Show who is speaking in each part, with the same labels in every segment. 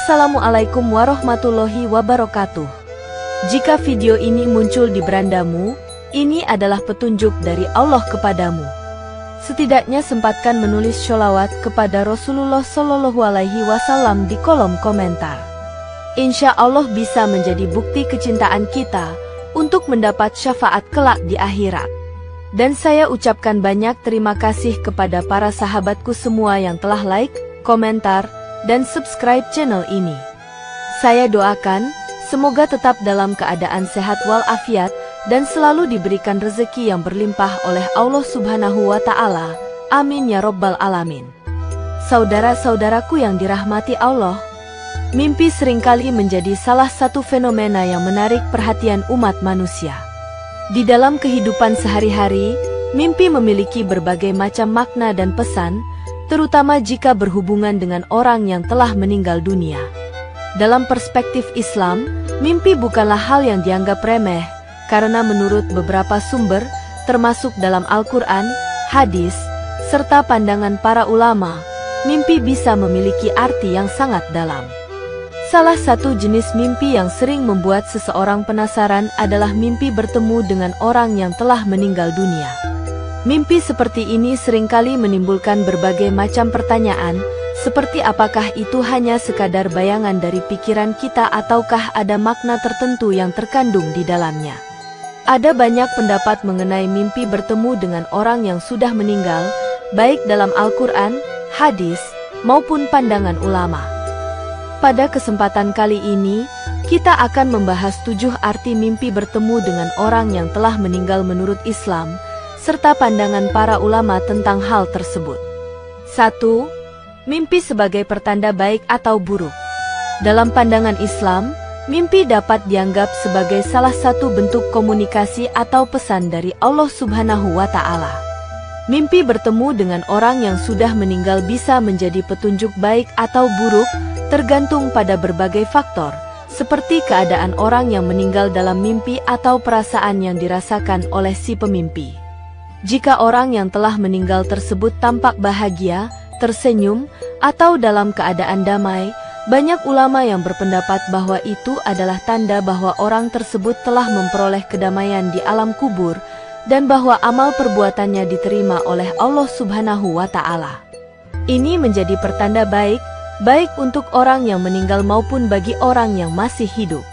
Speaker 1: Assalamualaikum warahmatullahi wabarakatuh. Jika video ini muncul di berandamu, ini adalah petunjuk dari Allah kepadamu. Setidaknya sempatkan menulis sholawat kepada Rasulullah Shallallahu Alaihi Wasallam di kolom komentar. Insya Allah bisa menjadi bukti kecintaan kita untuk mendapat syafaat kelak di akhirat. Dan saya ucapkan banyak terima kasih kepada para sahabatku semua yang telah like, komentar, dan subscribe channel ini. Saya doakan, semoga tetap dalam keadaan sehat walafiat, dan selalu diberikan rezeki yang berlimpah oleh Allah Subhanahu wa Ta'ala. Amin ya Rabbal Alamin. Saudara-saudaraku yang dirahmati Allah, mimpi seringkali menjadi salah satu fenomena yang menarik perhatian umat manusia. Di dalam kehidupan sehari-hari, mimpi memiliki berbagai macam makna dan pesan, terutama jika berhubungan dengan orang yang telah meninggal dunia. Dalam perspektif Islam, mimpi bukanlah hal yang dianggap remeh, karena menurut beberapa sumber, termasuk dalam Al-Quran, hadis, serta pandangan para ulama, mimpi bisa memiliki arti yang sangat dalam. Salah satu jenis mimpi yang sering membuat seseorang penasaran adalah mimpi bertemu dengan orang yang telah meninggal dunia. Mimpi seperti ini seringkali menimbulkan berbagai macam pertanyaan, seperti apakah itu hanya sekadar bayangan dari pikiran kita ataukah ada makna tertentu yang terkandung di dalamnya. Ada banyak pendapat mengenai mimpi bertemu dengan orang yang sudah meninggal, baik dalam Al-Quran, hadis, maupun pandangan ulama. Pada kesempatan kali ini, kita akan membahas 7 arti mimpi bertemu dengan orang yang telah meninggal menurut Islam, serta pandangan para ulama tentang hal tersebut. 1. Mimpi sebagai pertanda baik atau buruk. Dalam pandangan Islam, mimpi dapat dianggap sebagai salah satu bentuk komunikasi atau pesan dari Allah Subhanahu wa Ta'ala. Mimpi bertemu dengan orang yang sudah meninggal bisa menjadi petunjuk baik atau buruk, tergantung pada berbagai faktor, seperti keadaan orang yang meninggal dalam mimpi atau perasaan yang dirasakan oleh si pemimpi. Jika orang yang telah meninggal tersebut tampak bahagia, tersenyum, atau dalam keadaan damai, banyak ulama yang berpendapat bahwa itu adalah tanda bahwa orang tersebut telah memperoleh kedamaian di alam kubur, dan bahwa amal perbuatannya diterima oleh Allah Subhanahu wa Ta'ala. Ini menjadi pertanda baik untuk orang yang meninggal maupun bagi orang yang masih hidup.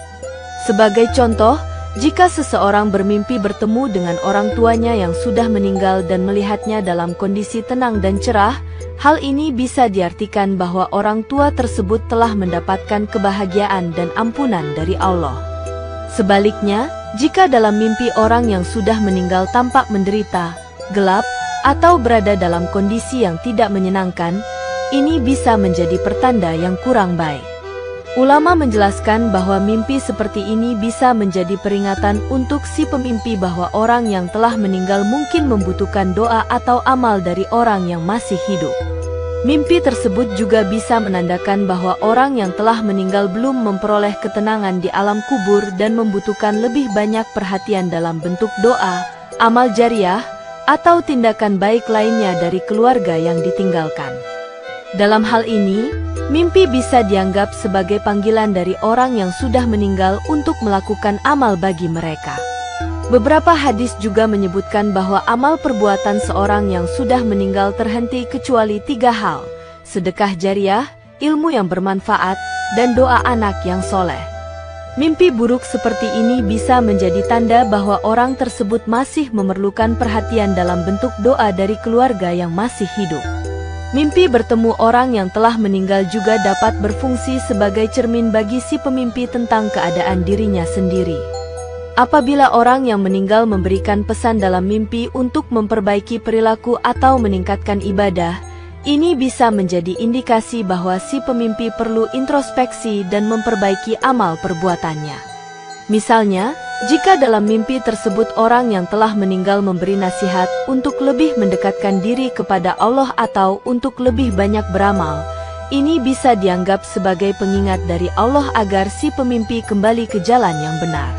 Speaker 1: Sebagai contoh, jika seseorang bermimpi bertemu dengan orang tuanya yang sudah meninggal dan melihatnya dalam kondisi tenang dan cerah, hal ini bisa diartikan bahwa orang tua tersebut telah mendapatkan kebahagiaan dan ampunan dari Allah. Sebaliknya, jika dalam mimpi orang yang sudah meninggal tampak menderita, gelap, atau berada dalam kondisi yang tidak menyenangkan, ini bisa menjadi pertanda yang kurang baik. Ulama menjelaskan bahwa mimpi seperti ini bisa menjadi peringatan untuk si pemimpi bahwa orang yang telah meninggal mungkin membutuhkan doa atau amal dari orang yang masih hidup. Mimpi tersebut juga bisa menandakan bahwa orang yang telah meninggal belum memperoleh ketenangan di alam kubur dan membutuhkan lebih banyak perhatian dalam bentuk doa, amal jariah, atau tindakan baik lainnya dari keluarga yang ditinggalkan. Dalam hal ini, mimpi bisa dianggap sebagai panggilan dari orang yang sudah meninggal untuk melakukan amal bagi mereka. Beberapa hadis juga menyebutkan bahwa amal perbuatan seorang yang sudah meninggal terhenti kecuali 3 hal: sedekah jariah, ilmu yang bermanfaat, dan doa anak yang soleh. Mimpi buruk seperti ini bisa menjadi tanda bahwa orang tersebut masih memerlukan perhatian dalam bentuk doa dari keluarga yang masih hidup. Mimpi bertemu orang yang telah meninggal juga dapat berfungsi sebagai cermin bagi si pemimpi tentang keadaan dirinya sendiri. Apabila orang yang meninggal memberikan pesan dalam mimpi untuk memperbaiki perilaku atau meningkatkan ibadah, ini bisa menjadi indikasi bahwa si pemimpi perlu introspeksi dan memperbaiki amal perbuatannya. Misalnya, jika dalam mimpi tersebut orang yang telah meninggal memberi nasihat untuk lebih mendekatkan diri kepada Allah atau untuk lebih banyak beramal, ini bisa dianggap sebagai pengingat dari Allah agar si pemimpi kembali ke jalan yang benar.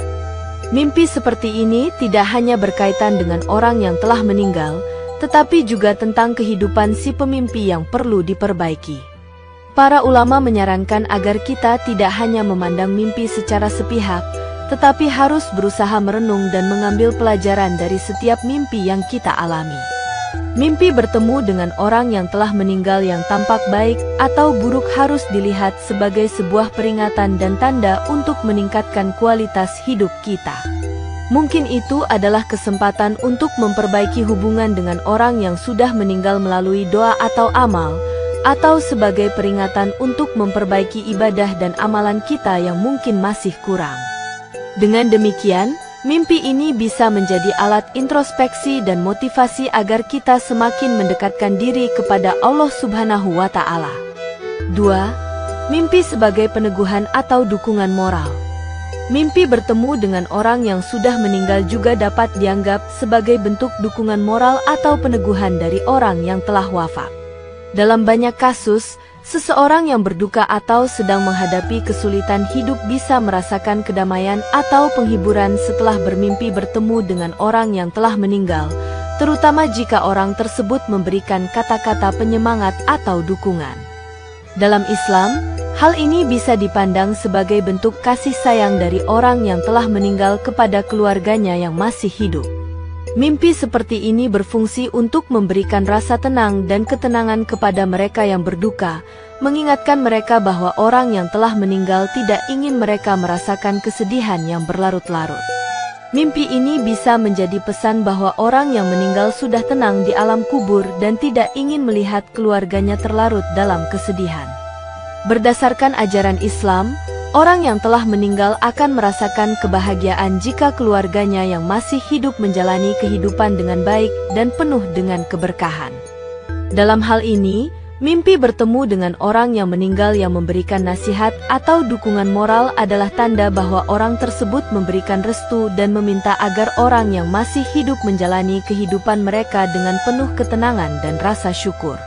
Speaker 1: Mimpi seperti ini tidak hanya berkaitan dengan orang yang telah meninggal, tetapi juga tentang kehidupan si pemimpi yang perlu diperbaiki. Para ulama menyarankan agar kita tidak hanya memandang mimpi secara sepihak, tetapi harus berusaha merenung dan mengambil pelajaran dari setiap mimpi yang kita alami. Mimpi bertemu dengan orang yang telah meninggal yang tampak baik atau buruk harus dilihat sebagai sebuah peringatan dan tanda untuk meningkatkan kualitas hidup kita. Mungkin itu adalah kesempatan untuk memperbaiki hubungan dengan orang yang sudah meninggal melalui doa atau amal, atau sebagai peringatan untuk memperbaiki ibadah dan amalan kita yang mungkin masih kurang. Dengan demikian, mimpi ini bisa menjadi alat introspeksi dan motivasi agar kita semakin mendekatkan diri kepada Allah Subhanahu wa Ta'ala. 2. Mimpi sebagai peneguhan atau dukungan moral. Mimpi bertemu dengan orang yang sudah meninggal juga dapat dianggap sebagai bentuk dukungan moral atau peneguhan dari orang yang telah wafat. Dalam banyak kasus, seseorang yang berduka atau sedang menghadapi kesulitan hidup bisa merasakan kedamaian atau penghiburan setelah bermimpi bertemu dengan orang yang telah meninggal, terutama jika orang tersebut memberikan kata-kata penyemangat atau dukungan. Dalam Islam, hal ini bisa dipandang sebagai bentuk kasih sayang dari orang yang telah meninggal kepada keluarganya yang masih hidup. Mimpi seperti ini berfungsi untuk memberikan rasa tenang dan ketenangan kepada mereka yang berduka, mengingatkan mereka bahwa orang yang telah meninggal tidak ingin mereka merasakan kesedihan yang berlarut-larut. Mimpi ini bisa menjadi pesan bahwa orang yang meninggal sudah tenang di alam kubur dan tidak ingin melihat keluarganya terlarut dalam kesedihan. Berdasarkan ajaran Islam, orang yang telah meninggal akan merasakan kebahagiaan jika keluarganya yang masih hidup menjalani kehidupan dengan baik dan penuh dengan keberkahan. Dalam hal ini, mimpi bertemu dengan orang yang meninggal yang memberikan nasihat atau dukungan moral adalah tanda bahwa orang tersebut memberikan restu dan meminta agar orang yang masih hidup menjalani kehidupan mereka dengan penuh ketenangan dan rasa syukur.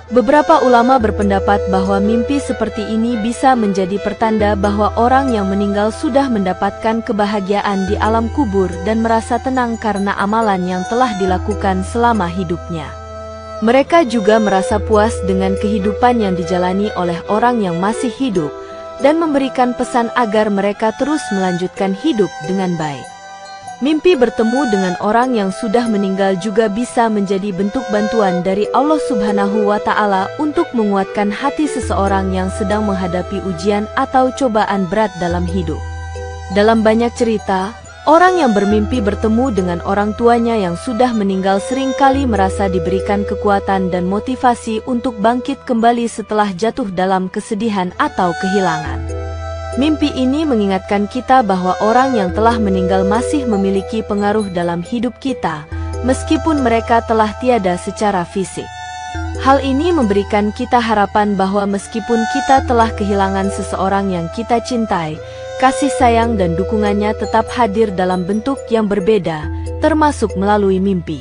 Speaker 1: Beberapa ulama berpendapat bahwa mimpi seperti ini bisa menjadi pertanda bahwa orang yang meninggal sudah mendapatkan kebahagiaan di alam kubur dan merasa tenang karena amalan yang telah dilakukan selama hidupnya. Mereka juga merasa puas dengan kehidupan yang dijalani oleh orang yang masih hidup dan memberikan pesan agar mereka terus melanjutkan hidup dengan baik. Mimpi bertemu dengan orang yang sudah meninggal juga bisa menjadi bentuk bantuan dari Allah Subhanahu wa Ta'ala untuk menguatkan hati seseorang yang sedang menghadapi ujian atau cobaan berat dalam hidup. Dalam banyak cerita, orang yang bermimpi bertemu dengan orang tuanya yang sudah meninggal seringkali merasa diberikan kekuatan dan motivasi untuk bangkit kembali setelah jatuh dalam kesedihan atau kehilangan. Mimpi ini mengingatkan kita bahwa orang yang telah meninggal masih memiliki pengaruh dalam hidup kita, meskipun mereka telah tiada secara fisik. Hal ini memberikan kita harapan bahwa meskipun kita telah kehilangan seseorang yang kita cintai, kasih sayang dan dukungannya tetap hadir dalam bentuk yang berbeda, termasuk melalui mimpi.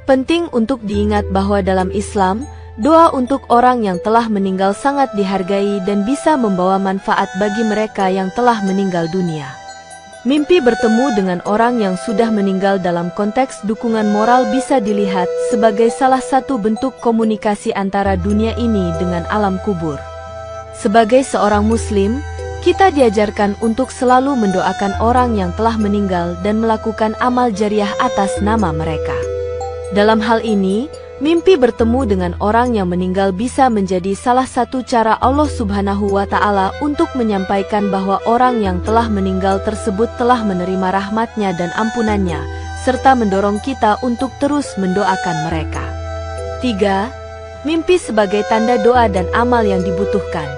Speaker 1: Penting untuk diingat bahwa dalam Islam, doa untuk orang yang telah meninggal sangat dihargai dan bisa membawa manfaat bagi mereka yang telah meninggal dunia. Mimpi bertemu dengan orang yang sudah meninggal dalam konteks dukungan moral bisa dilihat sebagai salah satu bentuk komunikasi antara dunia ini dengan alam kubur. Sebagai seorang Muslim, kita diajarkan untuk selalu mendoakan orang yang telah meninggal dan melakukan amal jariah atas nama mereka. Dalam hal ini, mimpi bertemu dengan orang yang meninggal bisa menjadi salah satu cara Allah Subhanahu wa Ta'ala untuk menyampaikan bahwa orang yang telah meninggal tersebut telah menerima rahmat-Nya dan ampunan-Nya, serta mendorong kita untuk terus mendoakan mereka. 3. Mimpi sebagai tanda doa dan amal yang dibutuhkan.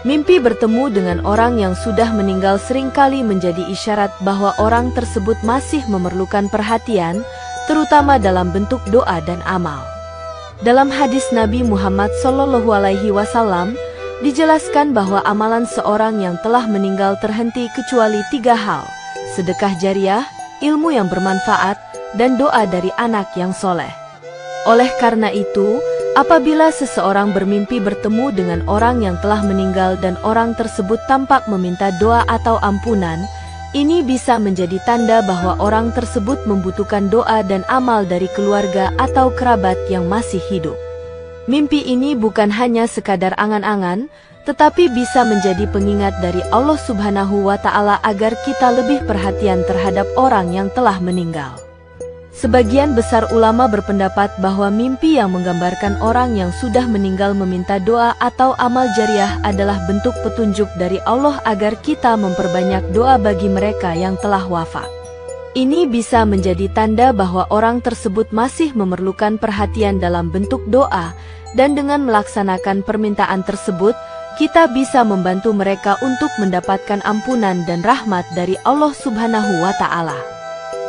Speaker 1: Mimpi bertemu dengan orang yang sudah meninggal seringkali menjadi isyarat bahwa orang tersebut masih memerlukan perhatian, terutama dalam bentuk doa dan amal. Dalam hadis Nabi Muhammad SAW, dijelaskan bahwa amalan seorang yang telah meninggal terhenti kecuali 3 hal: sedekah jariah, ilmu yang bermanfaat, dan doa dari anak yang soleh. Oleh karena itu, apabila seseorang bermimpi bertemu dengan orang yang telah meninggal dan orang tersebut tampak meminta doa atau ampunan, ini bisa menjadi tanda bahwa orang tersebut membutuhkan doa dan amal dari keluarga atau kerabat yang masih hidup. Mimpi ini bukan hanya sekadar angan-angan, tetapi bisa menjadi pengingat dari Allah Subhanahu wa Ta'ala agar kita lebih perhatian terhadap orang yang telah meninggal. Sebagian besar ulama berpendapat bahwa mimpi yang menggambarkan orang yang sudah meninggal meminta doa atau amal jariah adalah bentuk petunjuk dari Allah agar kita memperbanyak doa bagi mereka yang telah wafat. Ini bisa menjadi tanda bahwa orang tersebut masih memerlukan perhatian dalam bentuk doa, dan dengan melaksanakan permintaan tersebut, kita bisa membantu mereka untuk mendapatkan ampunan dan rahmat dari Allah Subhanahu wa Ta'ala.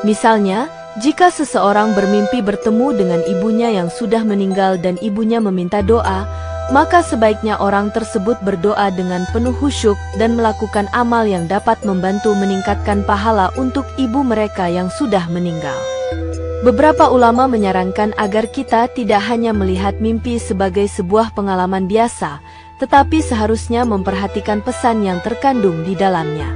Speaker 1: Misalnya, jika seseorang bermimpi bertemu dengan ibunya yang sudah meninggal dan ibunya meminta doa, maka sebaiknya orang tersebut berdoa dengan penuh khusyuk dan melakukan amal yang dapat membantu meningkatkan pahala untuk ibu mereka yang sudah meninggal. Beberapa ulama menyarankan agar kita tidak hanya melihat mimpi sebagai sebuah pengalaman biasa, tetapi seharusnya memperhatikan pesan yang terkandung di dalamnya.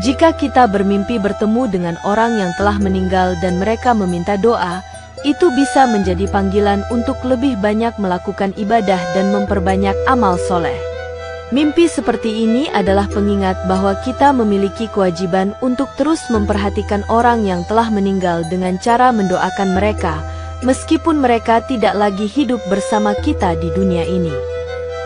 Speaker 1: Jika kita bermimpi bertemu dengan orang yang telah meninggal dan mereka meminta doa, itu bisa menjadi panggilan untuk lebih banyak melakukan ibadah dan memperbanyak amal soleh. Mimpi seperti ini adalah pengingat bahwa kita memiliki kewajiban untuk terus memperhatikan orang yang telah meninggal dengan cara mendoakan mereka, meskipun mereka tidak lagi hidup bersama kita di dunia ini.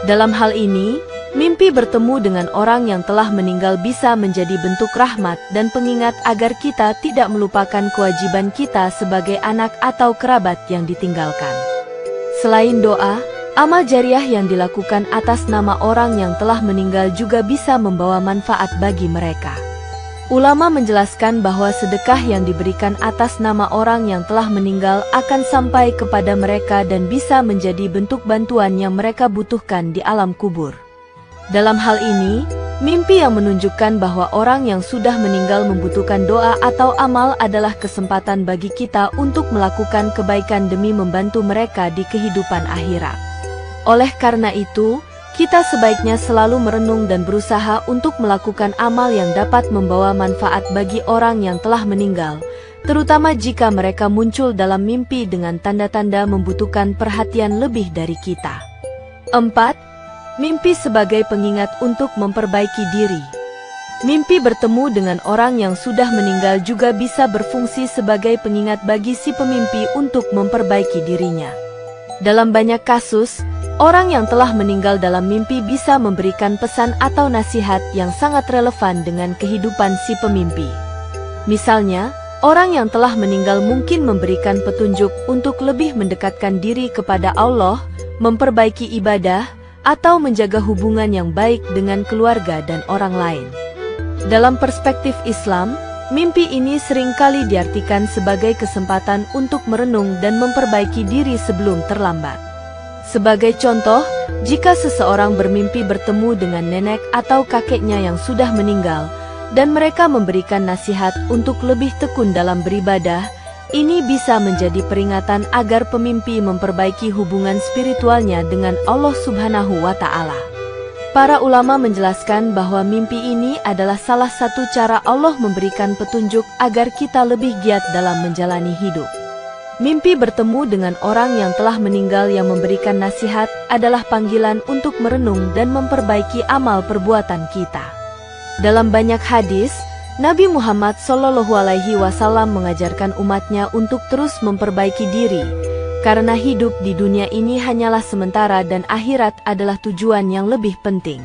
Speaker 1: Dalam hal ini, mimpi bertemu dengan orang yang telah meninggal bisa menjadi bentuk rahmat dan pengingat agar kita tidak melupakan kewajiban kita sebagai anak atau kerabat yang ditinggalkan. Selain doa, amal jariah yang dilakukan atas nama orang yang telah meninggal juga bisa membawa manfaat bagi mereka. Ulama menjelaskan bahwa sedekah yang diberikan atas nama orang yang telah meninggal akan sampai kepada mereka dan bisa menjadi bentuk bantuan yang mereka butuhkan di alam kubur. Dalam hal ini, mimpi yang menunjukkan bahwa orang yang sudah meninggal membutuhkan doa atau amal adalah kesempatan bagi kita untuk melakukan kebaikan demi membantu mereka di kehidupan akhirat. Oleh karena itu, kita sebaiknya selalu merenung dan berusaha untuk melakukan amal yang dapat membawa manfaat bagi orang yang telah meninggal, terutama jika mereka muncul dalam mimpi dengan tanda-tanda membutuhkan perhatian lebih dari kita. 4. Mimpi sebagai pengingat untuk memperbaiki diri. Mimpi bertemu dengan orang yang sudah meninggal juga bisa berfungsi sebagai pengingat bagi si pemimpi untuk memperbaiki dirinya. Dalam banyak kasus, orang yang telah meninggal dalam mimpi bisa memberikan pesan atau nasihat yang sangat relevan dengan kehidupan si pemimpi. Misalnya, orang yang telah meninggal mungkin memberikan petunjuk untuk lebih mendekatkan diri kepada Allah, memperbaiki ibadah, atau menjaga hubungan yang baik dengan keluarga dan orang lain. Dalam perspektif Islam, mimpi ini seringkali diartikan sebagai kesempatan untuk merenung dan memperbaiki diri sebelum terlambat. Sebagai contoh, jika seseorang bermimpi bertemu dengan nenek atau kakeknya yang sudah meninggal, dan mereka memberikan nasihat untuk lebih tekun dalam beribadah, ini bisa menjadi peringatan agar pemimpi memperbaiki hubungan spiritualnya dengan Allah Subhanahu wa Ta'ala. Para ulama menjelaskan bahwa mimpi ini adalah salah satu cara Allah memberikan petunjuk agar kita lebih giat dalam menjalani hidup. Mimpi bertemu dengan orang yang telah meninggal yang memberikan nasihat adalah panggilan untuk merenung dan memperbaiki amal perbuatan kita. Dalam banyak hadis, Nabi Muhammad SAW mengajarkan umatnya untuk terus memperbaiki diri, karena hidup di dunia ini hanyalah sementara dan akhirat adalah tujuan yang lebih penting.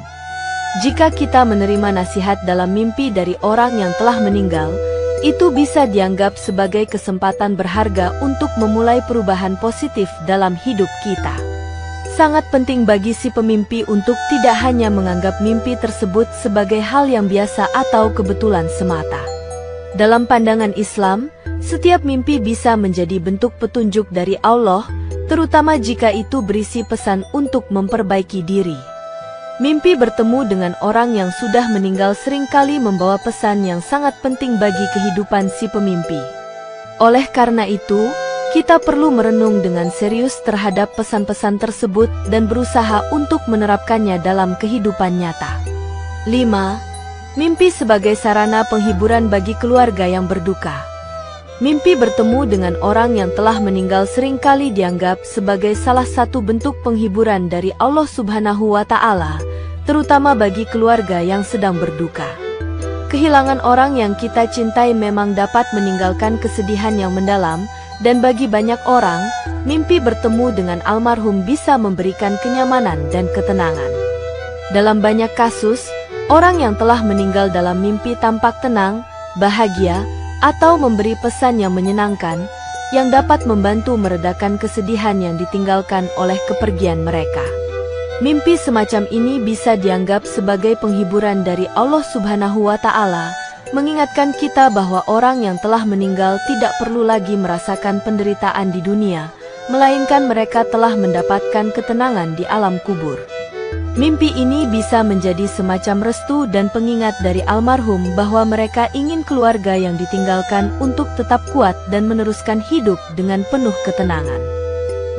Speaker 1: Jika kita menerima nasihat dalam mimpi dari orang yang telah meninggal, itu bisa dianggap sebagai kesempatan berharga untuk memulai perubahan positif dalam hidup kita. Sangat penting bagi si pemimpi untuk tidak hanya menganggap mimpi tersebut sebagai hal yang biasa atau kebetulan semata. Dalam pandangan Islam, setiap mimpi bisa menjadi bentuk petunjuk dari Allah, terutama jika itu berisi pesan untuk memperbaiki diri. Mimpi bertemu dengan orang yang sudah meninggal seringkali membawa pesan yang sangat penting bagi kehidupan si pemimpi. Oleh karena itu, kita perlu merenung dengan serius terhadap pesan-pesan tersebut dan berusaha untuk menerapkannya dalam kehidupan nyata. 5. Mimpi sebagai sarana penghiburan bagi keluarga yang berduka. Mimpi bertemu dengan orang yang telah meninggal seringkali dianggap sebagai salah satu bentuk penghiburan dari Allah Subhanahu wa Ta'ala, terutama bagi keluarga yang sedang berduka. Kehilangan orang yang kita cintai memang dapat meninggalkan kesedihan yang mendalam, dan bagi banyak orang, mimpi bertemu dengan almarhum bisa memberikan kenyamanan dan ketenangan. Dalam banyak kasus, orang yang telah meninggal dalam mimpi tampak tenang, bahagia, atau memberi pesan yang menyenangkan, yang dapat membantu meredakan kesedihan yang ditinggalkan oleh kepergian mereka. Mimpi semacam ini bisa dianggap sebagai penghiburan dari Allah Subhanahu wa Ta'ala, mengingatkan kita bahwa orang yang telah meninggal tidak perlu lagi merasakan penderitaan di dunia, melainkan mereka telah mendapatkan ketenangan di alam kubur. Mimpi ini bisa menjadi semacam restu dan pengingat dari almarhum bahwa mereka ingin keluarga yang ditinggalkan untuk tetap kuat dan meneruskan hidup dengan penuh ketenangan.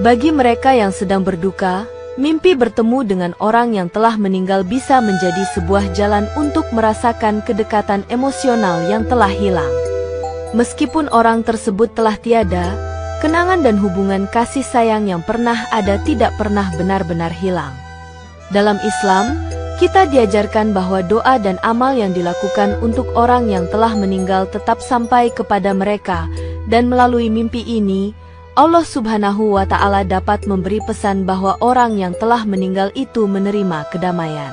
Speaker 1: Bagi mereka yang sedang berduka, mimpi bertemu dengan orang yang telah meninggal bisa menjadi sebuah jalan untuk merasakan kedekatan emosional yang telah hilang. Meskipun orang tersebut telah tiada, kenangan dan hubungan kasih sayang yang pernah ada tidak pernah benar-benar hilang. Dalam Islam, kita diajarkan bahwa doa dan amal yang dilakukan untuk orang yang telah meninggal tetap sampai kepada mereka, dan melalui mimpi ini, Allah Subhanahu wa Ta'ala dapat memberi pesan bahwa orang yang telah meninggal itu menerima kedamaian.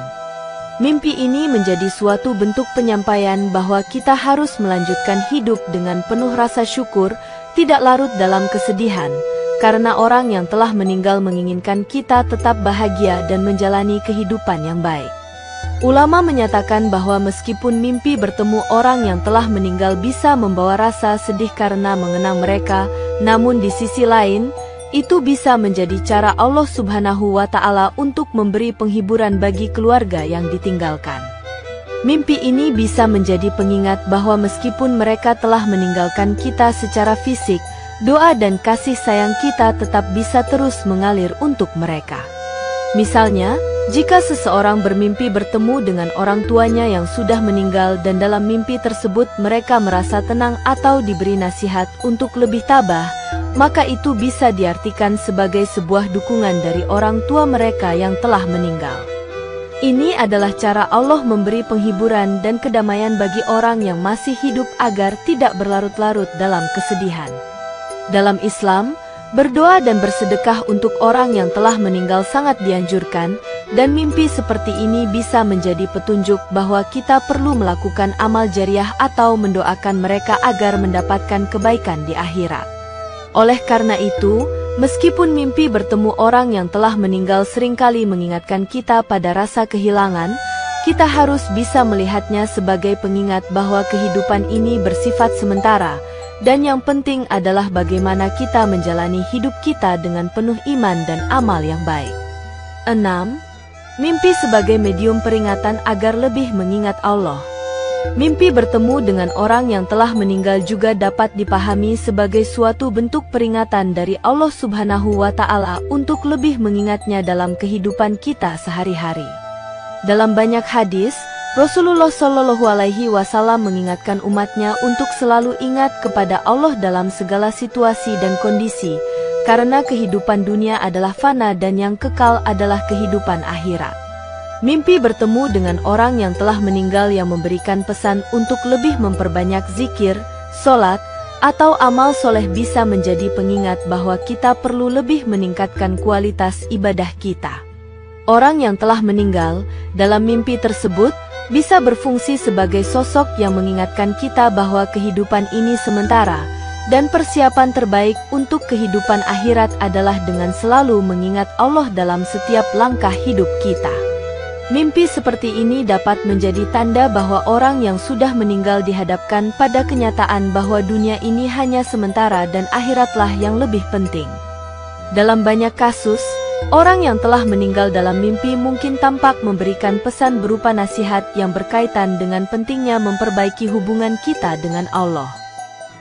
Speaker 1: Mimpi ini menjadi suatu bentuk penyampaian bahwa kita harus melanjutkan hidup dengan penuh rasa syukur, tidak larut dalam kesedihan, karena orang yang telah meninggal menginginkan kita tetap bahagia dan menjalani kehidupan yang baik. Ulama menyatakan bahwa meskipun mimpi bertemu orang yang telah meninggal bisa membawa rasa sedih karena mengenang mereka, namun di sisi lain, itu bisa menjadi cara Allah Subhanahu wa Ta'ala untuk memberi penghiburan bagi keluarga yang ditinggalkan. Mimpi ini bisa menjadi pengingat bahwa meskipun mereka telah meninggalkan kita secara fisik, doa dan kasih sayang kita tetap bisa terus mengalir untuk mereka. Misalnya, jika seseorang bermimpi bertemu dengan orang tuanya yang sudah meninggal dan dalam mimpi tersebut mereka merasa tenang atau diberi nasihat untuk lebih tabah, maka itu bisa diartikan sebagai sebuah dukungan dari orang tua mereka yang telah meninggal. Ini adalah cara Allah memberi penghiburan dan kedamaian bagi orang yang masih hidup agar tidak berlarut-larut dalam kesedihan. Dalam Islam, berdoa dan bersedekah untuk orang yang telah meninggal sangat dianjurkan, dan mimpi seperti ini bisa menjadi petunjuk bahwa kita perlu melakukan amal jariah atau mendoakan mereka agar mendapatkan kebaikan di akhirat. Oleh karena itu, meskipun mimpi bertemu orang yang telah meninggal seringkali mengingatkan kita pada rasa kehilangan, kita harus bisa melihatnya sebagai pengingat bahwa kehidupan ini bersifat sementara, dan yang penting adalah bagaimana kita menjalani hidup kita dengan penuh iman dan amal yang baik. 6. Mimpi sebagai medium peringatan agar lebih mengingat Allah. Mimpi bertemu dengan orang yang telah meninggal juga dapat dipahami sebagai suatu bentuk peringatan dari Allah Subhanahu wa Ta'ala untuk lebih mengingatnya dalam kehidupan kita sehari-hari. Dalam banyak hadis, Rasulullah Shallallahu Alaihi Wasallam mengingatkan umatnya untuk selalu ingat kepada Allah dalam segala situasi dan kondisi, karena kehidupan dunia adalah fana dan yang kekal adalah kehidupan akhirat. Mimpi bertemu dengan orang yang telah meninggal yang memberikan pesan untuk lebih memperbanyak zikir, sholat, atau amal soleh bisa menjadi pengingat bahwa kita perlu lebih meningkatkan kualitas ibadah kita. Orang yang telah meninggal dalam mimpi tersebut bisa berfungsi sebagai sosok yang mengingatkan kita bahwa kehidupan ini sementara, dan persiapan terbaik untuk kehidupan akhirat adalah dengan selalu mengingat Allah dalam setiap langkah hidup kita. Mimpi seperti ini dapat menjadi tanda bahwa orang yang sudah meninggal dihadapkan pada kenyataan bahwa dunia ini hanya sementara dan akhiratlah yang lebih penting. Dalam banyak kasus, orang yang telah meninggal dalam mimpi mungkin tampak memberikan pesan berupa nasihat yang berkaitan dengan pentingnya memperbaiki hubungan kita dengan Allah.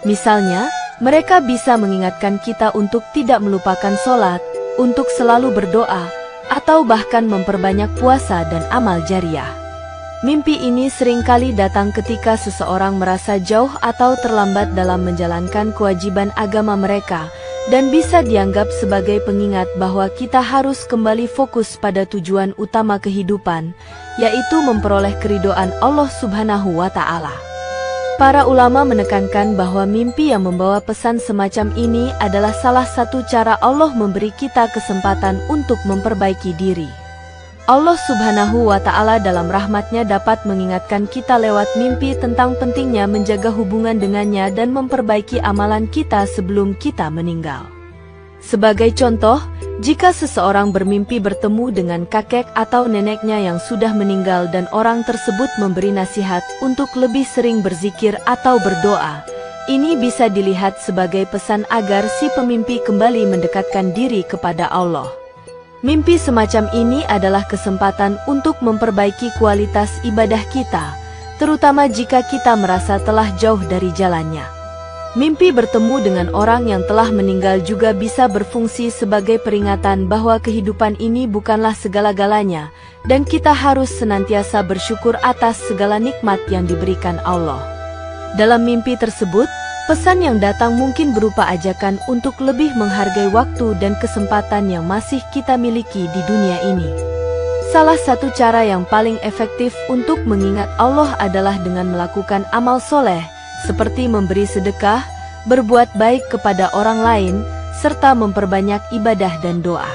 Speaker 1: Misalnya, mereka bisa mengingatkan kita untuk tidak melupakan sholat, untuk selalu berdoa, atau bahkan memperbanyak puasa dan amal jariah. Mimpi ini seringkali datang ketika seseorang merasa jauh atau terlambat dalam menjalankan kewajiban agama mereka, dan bisa dianggap sebagai pengingat bahwa kita harus kembali fokus pada tujuan utama kehidupan, yaitu memperoleh keridhaan Allah Subhanahu wa Ta'ala. Para ulama menekankan bahwa mimpi yang membawa pesan semacam ini adalah salah satu cara Allah memberi kita kesempatan untuk memperbaiki diri. Allah Subhanahu wa Ta'ala dalam rahmatnya dapat mengingatkan kita lewat mimpi tentang pentingnya menjaga hubungan dengannya dan memperbaiki amalan kita sebelum kita meninggal. Sebagai contoh, jika seseorang bermimpi bertemu dengan kakek atau neneknya yang sudah meninggal dan orang tersebut memberi nasihat untuk lebih sering berzikir atau berdoa, ini bisa dilihat sebagai pesan agar si pemimpi kembali mendekatkan diri kepada Allah. Mimpi semacam ini adalah kesempatan untuk memperbaiki kualitas ibadah kita, terutama jika kita merasa telah jauh dari jalannya. Mimpi bertemu dengan orang yang telah meninggal juga bisa berfungsi sebagai peringatan bahwa kehidupan ini bukanlah segala-galanya, dan kita harus senantiasa bersyukur atas segala nikmat yang diberikan Allah. Dalam mimpi tersebut, pesan yang datang mungkin berupa ajakan untuk lebih menghargai waktu dan kesempatan yang masih kita miliki di dunia ini. Salah satu cara yang paling efektif untuk mengingat Allah adalah dengan melakukan amal soleh, seperti memberi sedekah, berbuat baik kepada orang lain, serta memperbanyak ibadah dan doa.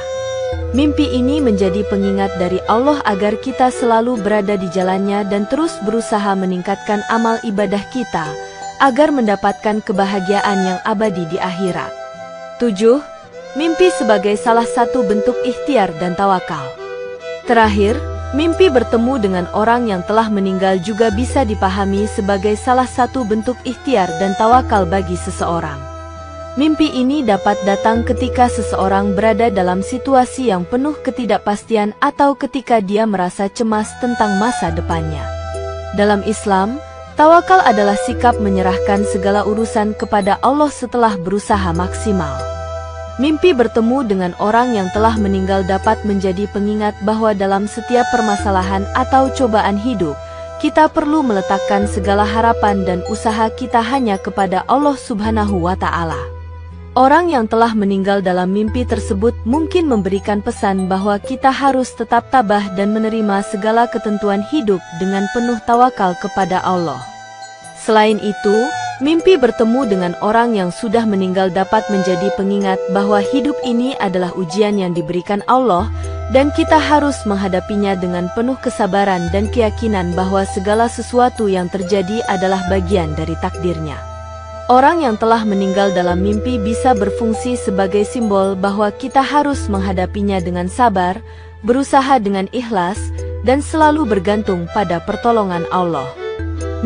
Speaker 1: Mimpi ini menjadi pengingat dari Allah agar kita selalu berada di jalannya dan terus berusaha meningkatkan amal ibadah kita, agar mendapatkan kebahagiaan yang abadi di akhirat. 7. Mimpi sebagai salah satu bentuk ikhtiar dan tawakal. Terakhir, mimpi bertemu dengan orang yang telah meninggal juga bisa dipahami sebagai salah satu bentuk ikhtiar dan tawakal bagi seseorang. Mimpi ini dapat datang ketika seseorang berada dalam situasi yang penuh ketidakpastian atau ketika dia merasa cemas tentang masa depannya. Dalam Islam, tawakal adalah sikap menyerahkan segala urusan kepada Allah setelah berusaha maksimal. Mimpi bertemu dengan orang yang telah meninggal dapat menjadi pengingat bahwa dalam setiap permasalahan atau cobaan hidup, kita perlu meletakkan segala harapan dan usaha kita hanya kepada Allah Subhanahu wa Ta'ala. Orang yang telah meninggal dalam mimpi tersebut mungkin memberikan pesan bahwa kita harus tetap tabah dan menerima segala ketentuan hidup dengan penuh tawakal kepada Allah. Selain itu, mimpi bertemu dengan orang yang sudah meninggal dapat menjadi pengingat bahwa hidup ini adalah ujian yang diberikan Allah, dan kita harus menghadapinya dengan penuh kesabaran dan keyakinan bahwa segala sesuatu yang terjadi adalah bagian dari takdirnya. Orang yang telah meninggal dalam mimpi bisa berfungsi sebagai simbol bahwa kita harus menghadapinya dengan sabar, berusaha dengan ikhlas, dan selalu bergantung pada pertolongan Allah.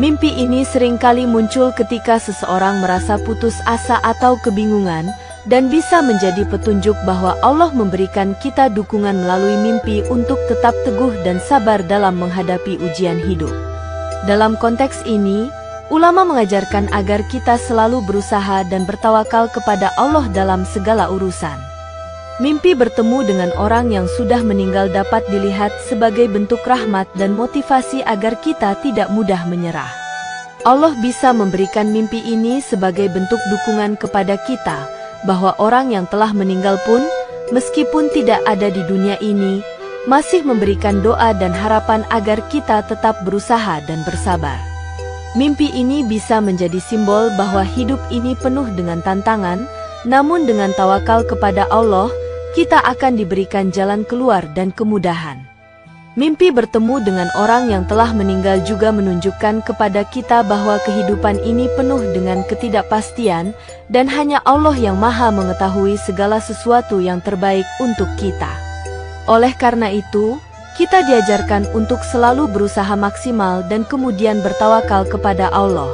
Speaker 1: Mimpi ini seringkali muncul ketika seseorang merasa putus asa atau kebingungan, dan bisa menjadi petunjuk bahwa Allah memberikan kita dukungan melalui mimpi untuk tetap teguh dan sabar dalam menghadapi ujian hidup. Dalam konteks ini, ulama mengajarkan agar kita selalu berusaha dan bertawakal kepada Allah dalam segala urusan. Mimpi bertemu dengan orang yang sudah meninggal dapat dilihat sebagai bentuk rahmat dan motivasi agar kita tidak mudah menyerah. Allah bisa memberikan mimpi ini sebagai bentuk dukungan kepada kita, bahwa orang yang telah meninggal pun, meskipun tidak ada di dunia ini, masih memberikan doa dan harapan agar kita tetap berusaha dan bersabar. Mimpi ini bisa menjadi simbol bahwa hidup ini penuh dengan tantangan, namun dengan tawakal kepada Allah, kita akan diberikan jalan keluar dan kemudahan. Mimpi bertemu dengan orang yang telah meninggal juga menunjukkan kepada kita bahwa kehidupan ini penuh dengan ketidakpastian, dan hanya Allah yang Maha mengetahui segala sesuatu yang terbaik untuk kita. Oleh karena itu, kita diajarkan untuk selalu berusaha maksimal dan kemudian bertawakal kepada Allah.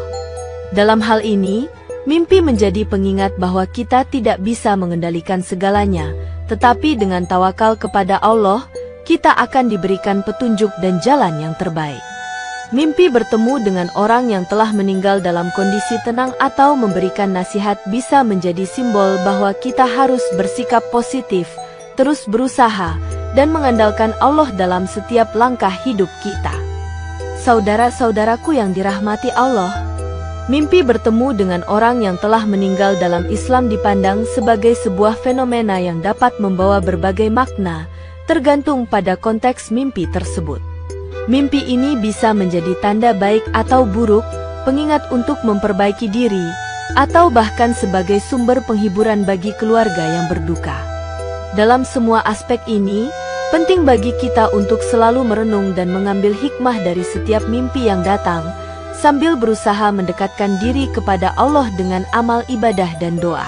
Speaker 1: Dalam hal ini, mimpi menjadi pengingat bahwa kita tidak bisa mengendalikan segalanya, tetapi dengan tawakal kepada Allah, kita akan diberikan petunjuk dan jalan yang terbaik. Mimpi bertemu dengan orang yang telah meninggal dalam kondisi tenang atau memberikan nasihat bisa menjadi simbol bahwa kita harus bersikap positif, terus berusaha, dan mengandalkan Allah dalam setiap langkah hidup kita. Saudara-saudaraku yang dirahmati Allah, mimpi bertemu dengan orang yang telah meninggal dalam Islam dipandang sebagai sebuah fenomena yang dapat membawa berbagai makna, tergantung pada konteks mimpi tersebut. Mimpi ini bisa menjadi tanda baik atau buruk, pengingat untuk memperbaiki diri, atau bahkan sebagai sumber penghiburan bagi keluarga yang berduka. Dalam semua aspek ini, penting bagi kita untuk selalu merenung dan mengambil hikmah dari setiap mimpi yang datang, sambil berusaha mendekatkan diri kepada Allah dengan amal ibadah dan doa.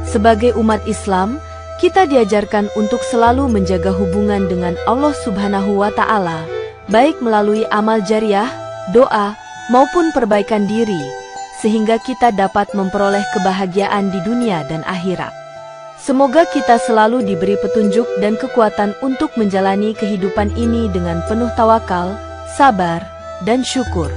Speaker 1: Sebagai umat Islam, kita diajarkan untuk selalu menjaga hubungan dengan Allah Subhanahu wa Ta'ala, baik melalui amal jariah, doa, maupun perbaikan diri, sehingga kita dapat memperoleh kebahagiaan di dunia dan akhirat. Semoga kita selalu diberi petunjuk dan kekuatan untuk menjalani kehidupan ini dengan penuh tawakal, sabar, dan syukur.